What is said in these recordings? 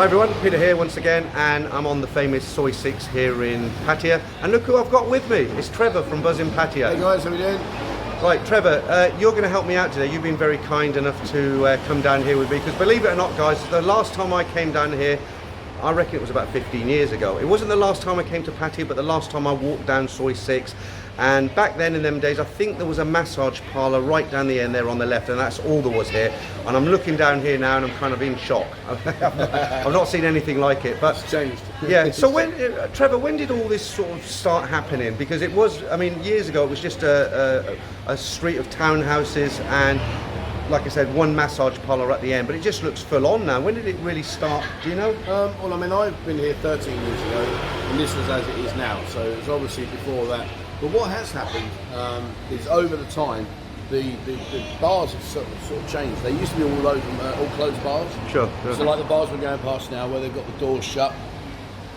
Hi everyone, Peter here once again, and I'm on the famous Soi Six here in Pattaya. And look who I've got with me. It's Trevor from Buzzin Pattaya. Hey guys, how we doing? Right, Trevor, you're going to help me out today. You've been very kind enough to come down here with me, because believe it or not, guys, the last time I came down here, I reckon it was about 15 years ago. It wasn't the last time I came to Pattaya, but the last time I walked down Soi Six. And back then in them days, I think there was a massage parlour right down the end there on the left, and that's all there was here. And I'm looking down here now and I'm kind of in shock. I've not seen anything like it. But It's changed. Yeah, so when, Trevor, when did all this sort of start happening? Because it was, I mean, years ago it was just a street of townhouses and, like I said, one massage parlour at the end, but it just looks full on now. When did it really start? Do you know? Well, I mean, I've been here 13 years ago, and this was as it is now, so it was obviously before that. But what has happened is over the time, the bars have sort of changed. They used to be all open, all closed bars. Sure. So like the bars we're going past now, where they've got the doors shut,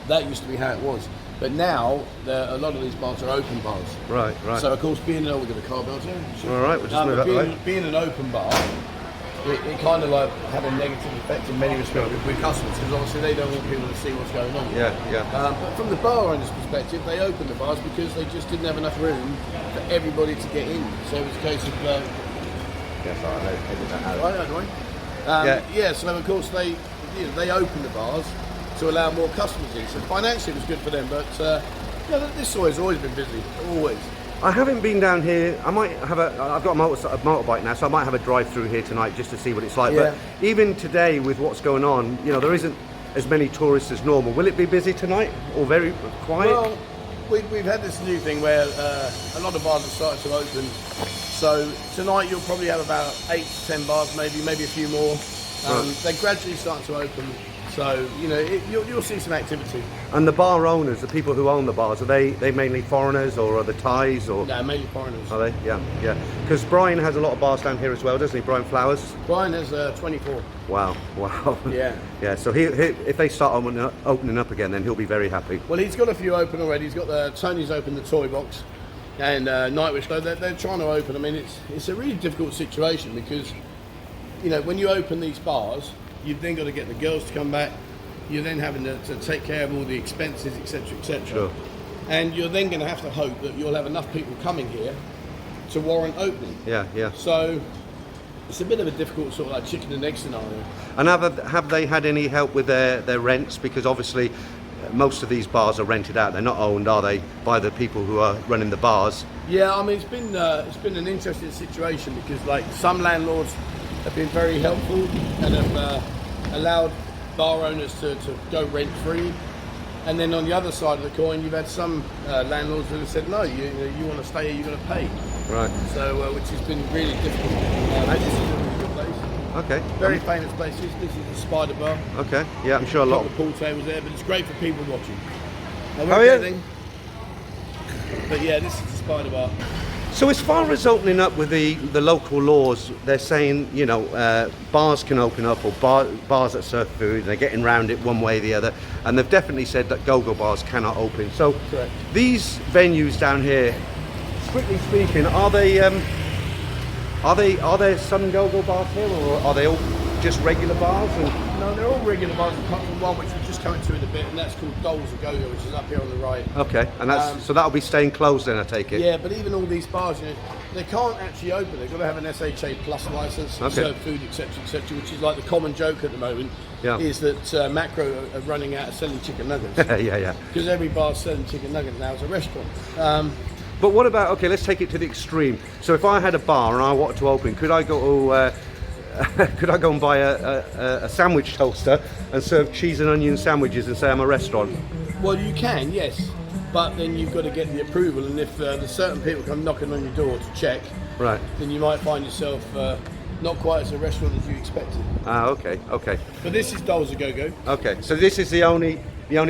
that used to be how it was. But now, a lot of these bars are open bars. Right. So of course, being we've got a car belt here. All right, we'll just move that way. Being an open bar, it kind of like had a negative effect in many respects with customers, because obviously they don't want people to see what's going on. Yeah. But from the bar owner's perspective, they opened the bars because they just didn't have enough room for everybody to get in. So it was a case of. Yes, I know that out. I know, yeah. So of course they opened the bars to allow more customers in. So financially it was good for them, but this Soi has always been busy, always. I haven't been down here. I've got a motorbike now, so I might have a drive through here tonight just to see what it's like. Yeah. But even today, with what's going on, there isn't as many tourists as normal. Will it be busy tonight or very quiet? Well, we've had this new thing where a lot of bars have started to open. So tonight you'll probably have about 8 to 10 bars, maybe a few more. Right. They're gradually starting to open. So, you'll see some activity. And the bar owners, the people who own the bars, are they mainly foreigners or are they Thais? Or? No, mainly foreigners. Are they? Yeah. Because Brian has a lot of bars down here as well, doesn't he? Brian Flowers? Brian has 24. Wow. Yeah. Yeah, so if they start opening up again, then he'll be very happy. Well, he's got a few open already. He's got Tony's opened the toy box and Nightlife. So they're trying to open. I mean, it's a really difficult situation because, when you open these bars, you've then got to get the girls to come back. You're then having to take care of all the expenses, etc., etc. Sure. And you're then going to have to hope that you'll have enough people coming here to warrant opening. Yeah. So it's a bit of a difficult sort of like chicken and egg scenario. And have they had any help with their rents? Because obviously most of these bars are rented out. They're not owned, are they, by the people who are running the bars? Yeah, I mean it's been an interesting situation because like some landlords have been very helpful and have allowed bar owners to go rent free, and then on the other side of the coin you've had some landlords that have said no, you want to stay here, you're going to pay. Right. So which has been really difficult. This is a really good place. Okay. Very famous place. This is the Spider Bar. Okay. Yeah, I'm sure a lot. The pool tables there, but it's great for people watching. But yeah, this is the Spider Bar. So as far as opening up with the local laws, they're saying, bars can open up, or bars that serve food, they're getting around it one way or the other, and they've definitely said that go-go bars cannot open. So correct. These venues down here, strictly speaking, are there some go-go bars here, or are they all just regular bars? No, they're all regular bars apart from one which we're just coming to in a bit, and that's called Dolls of Go-Go, which is up here on the right. Okay, and so that'll be staying closed then, I take it? Yeah, but even all these bars, they can't actually open. They've got to have an SHA Plus license to serve food, etc., which is like the common joke at the moment, is that Macro are running out of selling chicken nuggets. Yeah. Because every bar's selling chicken nuggets now as a restaurant. But what about, okay, let's take it to the extreme. So if I had a bar and I wanted to open, could I go and buy a sandwich toaster and serve cheese and onion sandwiches and say I'm a restaurant? Well, you can, yes, but then you've got to get the approval, and if there's certain people come knocking on your door to check, right, then you might find yourself not quite as a restaurant as you expected. Okay. But this is Dolls of Go-Go. Okay, so this is the only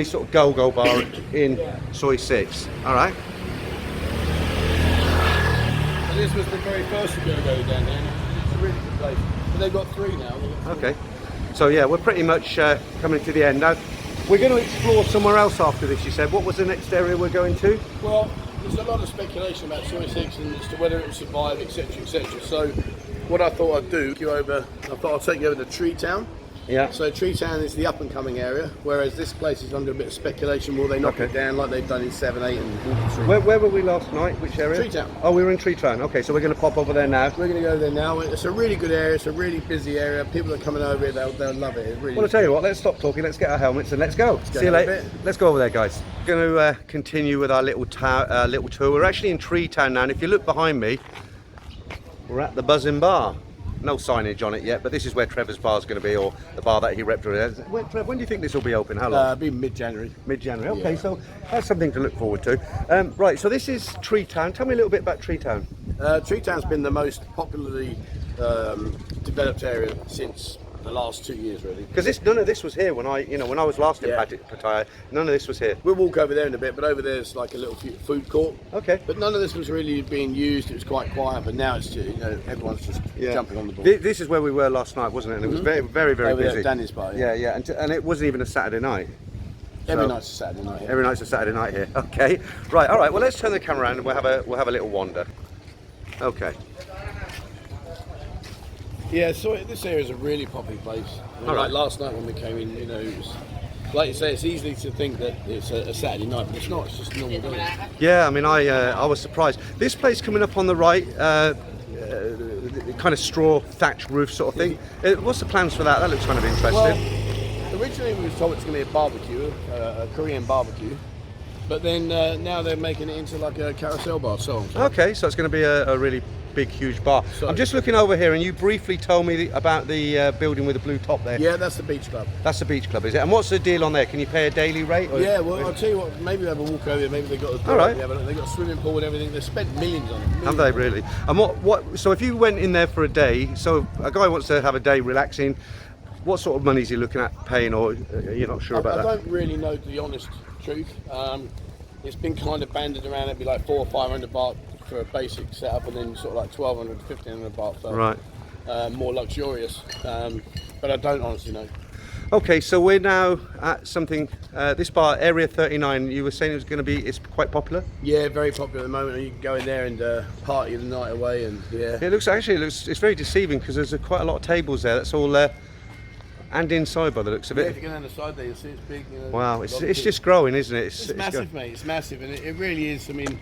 sort of go-go bar in Soi Six. All right. So this was the very first Go-Go down there. It's a really good place. But they've got 3 now. Okay. So yeah, we're pretty much coming to the end now. We're going to explore somewhere else after this, you said. What was the next area we're going to? Well, there's a lot of speculation about Soi Six and as to whether it will survive, etc., etc. So what I thought I'd do, I thought I'd take you over to Treetown. Yeah. So Treetown is the up and coming area, whereas this place is under a bit of speculation. Will they knock it down like they've done in 7, 8 and Walking Street? Where were we last night? Which area? Treetown. Oh, we were in Treetown. Okay, so we're going to pop over there now. We're going to go there now. It's a really good area. It's a really busy area. People that are coming over here, they'll love it. Really. Well, I'll tell you what. Let's stop talking. Let's get our helmets and let's go. See you later. Let's go over there, guys. Going to continue with our little tour. We're actually in Treetown now, and if you look behind me, we're at the Buzzin Bar. No signage on it yet, but this is where Trevor's bar is going to be, or the bar that he represents. When do you think this will be open? How long? It'll be mid-January. Mid-January. Okay, so that's something to look forward to. Right, so this is Treetown. Tell me a little bit about Treetown. Treetown's been the most popularly developed area since the last 2 years, really. Because none of this was here when I was last in Pattaya. None of this was here. We'll walk over there in a bit, but over there's like a little food court. Okay. But none of this was really being used. It was quite quiet, but now it's everyone's just jumping on the ball. This is where we were last night, wasn't it? And it was very, very, very busy. There, Danny's bar. Yeah. And it wasn't even a Saturday night. Every night's a Saturday night here. Every night's a Saturday night here. Okay. Right. All right. Well, let's turn the camera around and we'll have a little wander. Okay. Yeah, so this area is a really popular place. Like last night when we came in, it was, like you say, it's easy to think that it's a Saturday night, but it's not. It's just a normal day. Yeah, I mean, I was surprised. This place coming up on the right, kind of straw thatch roof sort of thing. What's the plans for that? That looks kind of interesting. Well, originally we were told it's going to be a barbecue, a Korean barbecue. But then now they're making it into like a carousel bar. Okay, so it's going to be a really big, huge bar. So, I'm just looking over here, and you briefly told me about the building with the blue top there. Yeah, that's the beach club. That's the beach club, is it? And what's the deal on there? Can you pay a daily rate? Or yeah, well, I'll tell you what. Maybe we have a walk over here. Maybe they got they got a swimming pool and everything. They spent millions on it. Have they really? And what? So if you went in there for a day, so a guy wants to have a day relaxing. What sort of money is he looking at paying, or you're not sure about that? I don't really know the honest truth. It's been kind of banded around. It'd be like 400 or 500 baht for a basic setup, and then sort of like 1200 to 1500 baht for more luxurious. But I don't honestly know. Okay, so we're now at something. This bar, Area 39. You were saying it's quite popular. Yeah, very popular at the moment. You can go in there and party the night away, and It looks it's very deceiving because there's quite a lot of tables there. That's all. And inside by the looks of it. If you go down the side there, you'll see it's big. Wow, it's just growing, isn't it? It's massive, mate. It's massive, and it really is. I mean,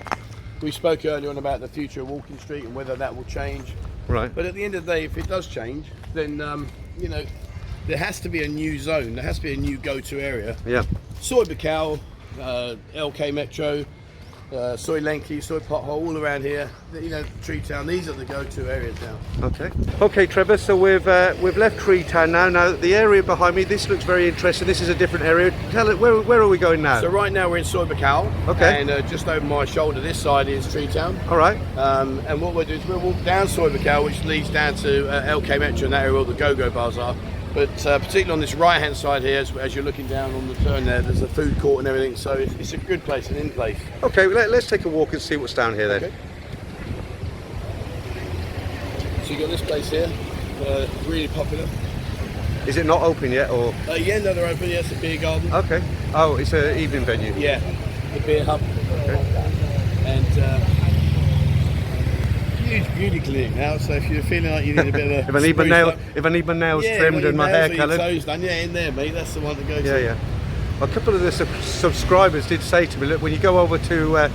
we spoke earlier on about the future of Walking Street and whether that will change. Right. But at the end of the day, if it does change, then there has to be a new zone. There has to be a new go-to area. Yeah. Soi Buakhao, LK Metro, Soi Lenki, Soi Pothole, all around here. Treetown. These are the go-to areas now. Okay, Trevor. So we've left Treetown now. Now the area behind me. This looks very interesting. This is a different area. Tell it where are we going now? So right now we're in Soi Buakhao. Okay. And just over my shoulder, this side is Treetown. All right. And what we'll do is we'll walk down Soi Buakhao, which leads down to LK Metro, and that area where all the go-go bars are. But particularly on this right-hand side here, as you're looking down on the turn there, there's a food court and everything, so it's a good place, an in-place. Okay, let's take a walk and see what's down here then. Okay. So you've got this place here, really popular. Is it not open yet, or? Yeah, no, they're open. Yeah, it's a beer garden. Okay. Oh, it's an evening venue. Yeah, the beer hub. Okay. And huge beauty clinic now. So if you're feeling like you need a bit of if I need my nails trimmed and my hair coloured, toes done, in there, mate. That's the one to go to. Yeah. Well, a couple of the subscribers did say to me, look, when you go over to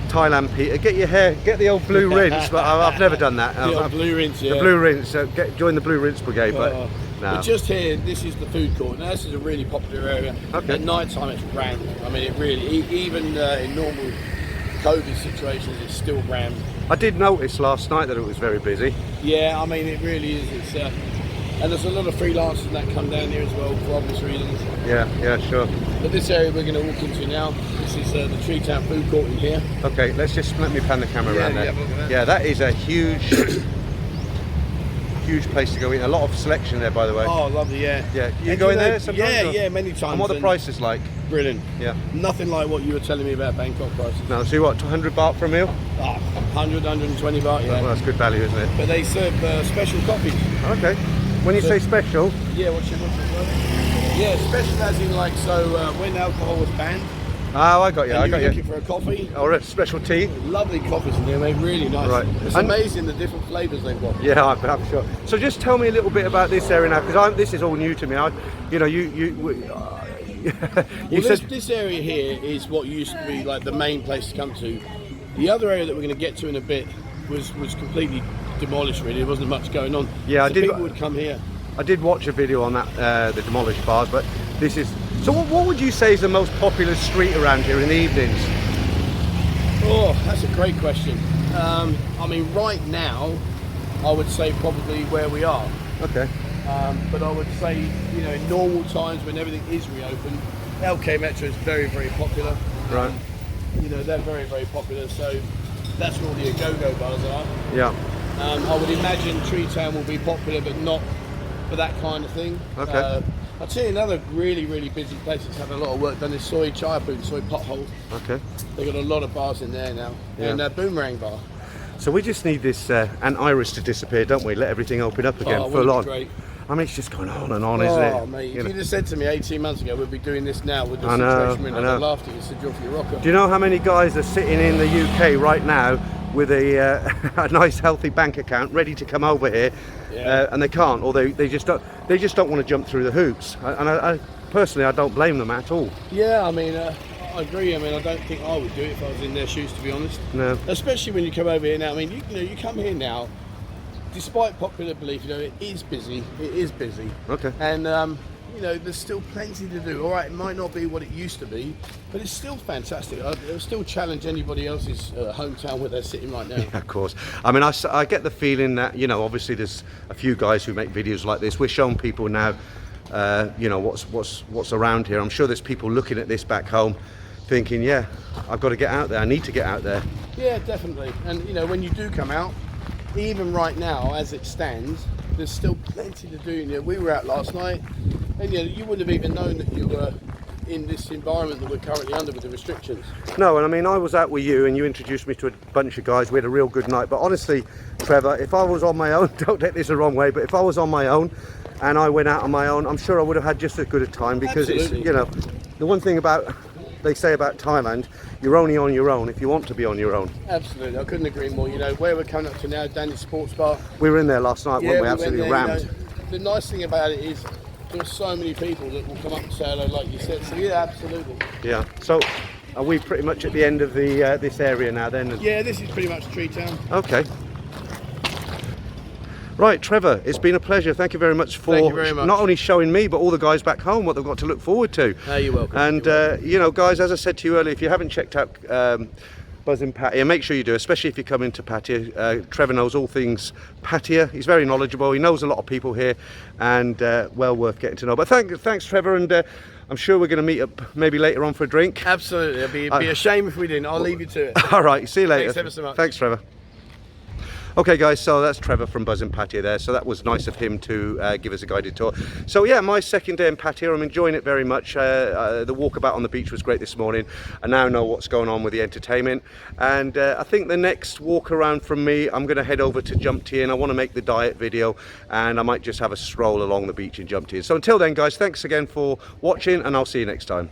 Thailand, Peter, get the old blue rinse. But I've never done that. The old blue rinse, yeah. The blue rinse. Join the blue rinse brigade, but no. But just here, this is the food court. Now this is a really popular area. Okay. At night time, it's rammed. I mean, it really, even in normal COVID situations, it's still rammed. I did notice last night that it was very busy. Yeah, I mean, it really is. It's and there's a lot of freelancers that come down here as well for obvious reasons. Yeah, sure. But this area we're going to walk into now, this is the Treetown food court in here. Okay, let me pan the camera around there. Have a look at that. Yeah, that is a huge place to go in. A lot of selection there, by the way. Oh, lovely, yeah. Yeah, you go in there sometimes? Yeah, many times. And what are the prices like? Brilliant. Yeah. Nothing like what you were telling me about Bangkok prices. No, see what, 100 baht for a meal? 100, 120 baht, yeah. Well, that's good value, isn't it? But they serve special coffees. Okay. When you say special? Yeah, what's your Yeah, special as in like, so when alcohol was banned, Oh, I got you. And I you were got looking you. for a coffee. Or a special tea. Lovely coffees in here, mate. Really nice. Right. It's And- amazing the different flavours they've got. Yeah, I'm sure. So just tell me a little bit about this area now, because this is all new to me. You know, you Well, said this area here is what used to be like the main place to come to. The other area that we're going to get to in a bit was completely demolished. Really, there wasn't much going on. Yeah, I so did- People would come here. I did watch a video on that, the demolished bars, but this is. So what would you say is the most popular street around here in the evenings? Oh, that's a great question. I mean, right now, I would say probably where we are. Okay. But I would say, you know, in normal times when everything is reopened, LK Metro is very, very popular. Right. You know, they're very, very popular. So that's where all the go-go bars are. Yeah. I would imagine Treetown will be popular, but not for that kind of thing. Okay. I'd say another really, really busy place that's having a lot of work done is Soi Six, Pothole. Okay. They've got a lot of bars in there now. Yeah. And Boomerang Bar. So we just need this Ant Iris to disappear, don't we? Let everything open up again, Oh, full wouldn't it on. be great? I mean, it's just going on and on, isn't it? Oh, mate, You if know. you'd have said to me 18 months ago, we'd be doing this now with the I know, situation we're in, I I'd know. have laughed at you, said you're off your rocker. Do you know how many guys are sitting in the UK right now with a nice healthy bank account ready to come over here, Yeah. and they can't, or they just don't want to jump through the hoops? And I personally, I don't blame them at all. Yeah, I mean, I agree. I mean, I don't think I would do it if I was in their shoes, to be honest. No. Especially when you come over here now. I mean, you know, you come here now, despite popular belief, you know, it is busy. It is busy. Okay. And, you know, there's still plenty to do. All right, it might not be what it used to be, but it's still fantastic. I'll still challenge anybody else's hometown where they're sitting right now. Yeah, of course. I mean, I get the feeling that, you know, obviously there's a few guys who make videos like this. We're showing people now, you know, what's around here. I'm sure there's people looking at this back home thinking, yeah, I've got to get out there. I need to get out there. Yeah, definitely. And you know, when you do come out, even right now as it stands, there's still plenty to do. You know, we were out last night, and you know, you wouldn't have even known that you were in this environment that we're currently under with the restrictions. No, and I mean, I was out with you and you introduced me to a bunch of guys. We had a real good night. But honestly, Trevor, if I was on my own, don't take this the wrong way, but if I was on my own and I went out on my own, I'm sure I would have had just as good a time, because Absolutely. it's, you know, the one thing they say about Thailand, you're only on your own if you want to be on your own. Absolutely, I couldn't agree more. You know, where we're coming up to now, Danny's Sports Bar. We were in there last night, weren't we? Absolutely there, rammed. you know, the nice thing about it is there are so many people that will come up and say hello, like you said. So yeah, absolutely. Yeah. So, are we pretty much at the end of the this area now then? Yeah, this is pretty much Treetown. Okay. Right, Trevor, it's been a pleasure. Thank you very much for Thank you very much. not only showing me, but all the guys back home what they've got to look forward to. You're welcome. And, you know, guys, as I said to you earlier, if you haven't checked out Buzzin Pattaya, make sure you do, especially if you come into Pattaya. Trevor knows all things Pattaya. He's very knowledgeable. He knows a lot of people here, and well worth getting to know. But thanks, Trevor, and I'm sure we're going to meet up maybe later on for a drink. Absolutely, it'd be a shame if we didn't. I'll leave you to it. All right, see you later. Thanks ever so much. Thanks, Trevor. Okay guys, so that's Trevor from Buzzin Pattaya there, so that was nice of him to give us a guided tour. So yeah, my second day in Pattaya, I'm enjoying it very much. The walkabout on the beach was great this morning. I now know what's going on with the entertainment, and I think the next walk around from me, I'm going to head over to Jump Tea, and I want to make the diet video, and I might just have a stroll along the beach in Jump Tea. So until then guys, thanks again for watching, and I'll see you next time.